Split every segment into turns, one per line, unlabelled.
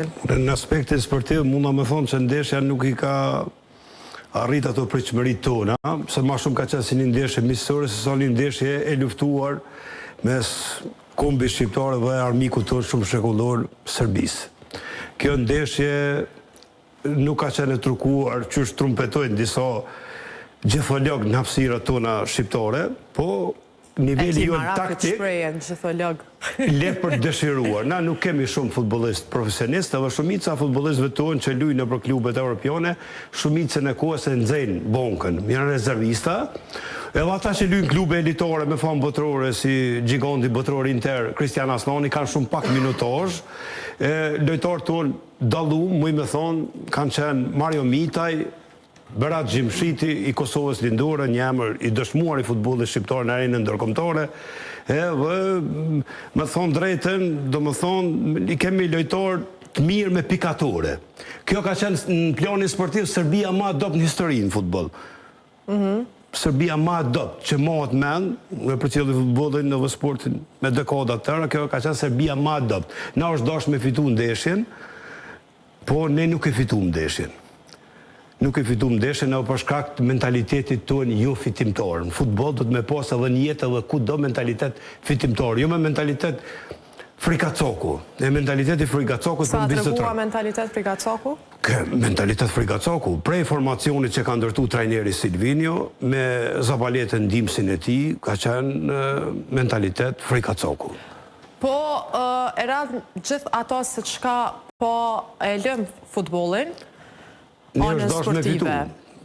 Në aspektin sportiv, munda me thonë që ndeshja nuk i ka arrit ato pritshmëritë tona, se ma shumë ka qenë si një ndeshje miqësore, se sa një ndeshje e luftuar mes kombit shqiptare dhe armikut tonë shumë shekullor, Serbisë. Kjo ndeshje nuk ka qenë e trukuar, qysh trumpetojnë disa gjitholog në hapësirat tona shqiptare, po niveli jonë taktik le për dëshiruar. Na nuk kemi shumë futbolist profesionistë, dhe shumica futbolistëve tonë që lujnë nëpër klubet europiane, shumicën e kohës e nxejnë bonkën, janë rezervista, edhe ata që lujnë klube elitare me famë botërore si giganti botëror Inter, Kristian Aslani, kanë shumë pak minutazh. Lojtarët tonë dallum, muj me thonë, kanë qenë Mario Mitaj, Berat Gjimshiti i Kosovës lindore, një emër i dëshmuar i futbollit shqiptar në arenën ndërkombëtare, dhe me thonë drejtën, do me thonë, i kemi lojtarë të mirë me pikatore. Kjo ka qenë në planin sportiv Serbia ma dop në historinë në futboll. Serbia ma dop, që mohet men, me përcjellë futbollin në sportin me dekada të tëra, kjo ka qenë Serbia ma dop. Na është dashur me fitu ndeshjen, po ne nuk e fitu ndeshjen. Nuk e fitu ndeshjen për shkak të mentalitetit tonë jo fitimtar. Në futboll do të me pas edhe në jetë edhe kudo mentalitet fitimtar, jo me mentalitet frikacoku. E mentaliteti frikacoku
sa tregua mentalitet frikacoku?
Mentalitet frikacoku, prej formacionit që ka ndërtu trajneri Silvinio, me Zabaletën ndihmësin e tij, ka qenë mentalitet frikacoku.
Po, e radhë gjithë ato se çka po e lëm futbollin, anën sportive.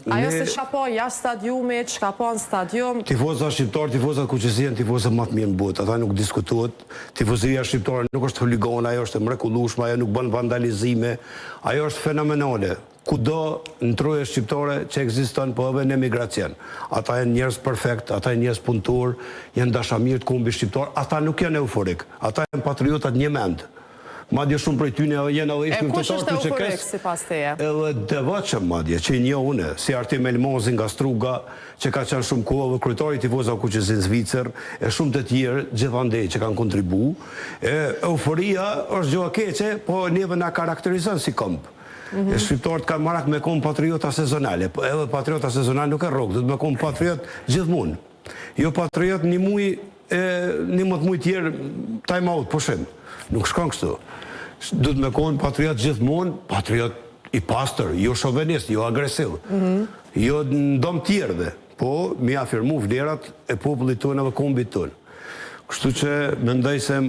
Ajo se çka po jashtë stadiumit, çka po në stadium.
Tifozat shqiptar, tifozat kuqësia janë tifozat më të mirë në botë, ata nuk diskutohet. Tifozëria shqiptare nuk është huligane, ajo është e mrekullueshme, ajo nuk bën vandalizime, ajo është fenomenale. Kudo në troje shqiptare që ekziston, po edhe në emigracion. Ata janë njerëz perfekt, ata janë njerëz punëtor, janë dashamirë të kombit shqiptar, ata nuk janë euforik, ata janë patriotat një mend. Madje shumë prej tyre janë edhe ishtë
kush është euforik sipas teje?
Edhe devotshëm madje, që i njoh unë, si Artim Elmozi nga Struga, që ka qenë shumë kohë, dhe kryetari i tifozave kuqëzin Zvicër, e shumë të tjerë gjithandej që kanë kontribu. Euforia është gjë e keqe, po neve na karakterizon si komb. Shqiptarët kanë marak me konë patriota sezonale, edhe patriota sezonale nuk e rrogë, do të me konë patriot gjithmonë. Jo patriot një muj tjerë time out, pushim. Nuk shkon kështu. Do të me konë patriot gjithmonë, patriot i pastër, jo shovenist, jo agresiv. Jo ndom tjerëve, po mi afirmu vlerat e popullit tonë dhe kombit tonë. Kështu që mendoj se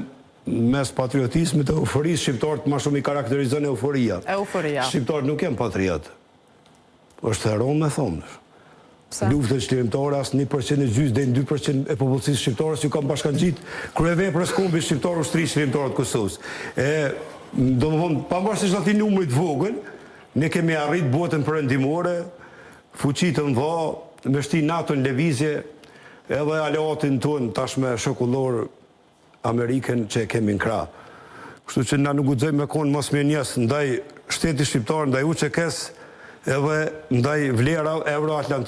mes patriotismit e euforisë, shqiptarët ma shumë i karakterizon euforia. Shqiptarët nuk janë patriot. Është heron me thonë. Luftën shlirimtare, asë 1% e gjysë dhe 2% e popullsisë shqiptare, si kam bashkangjit kryeveprës kombit shqiptar ushtri shlirimtare të Kosovës. Do më thonë, pavarësisht ati numrit vogël, ne kemi arrit botën perëndimore, fuqitë në dha, me shti NATO në lëvizje, edhe aleatin tonë tashme shokullor Amerikën që kemi në krah. Kështu që na nuk guxojmë me konë mos mirënjes ndaj shtetit shqiptar, ndaj UÇK-s, edhe ndaj vlera Euroatlantik.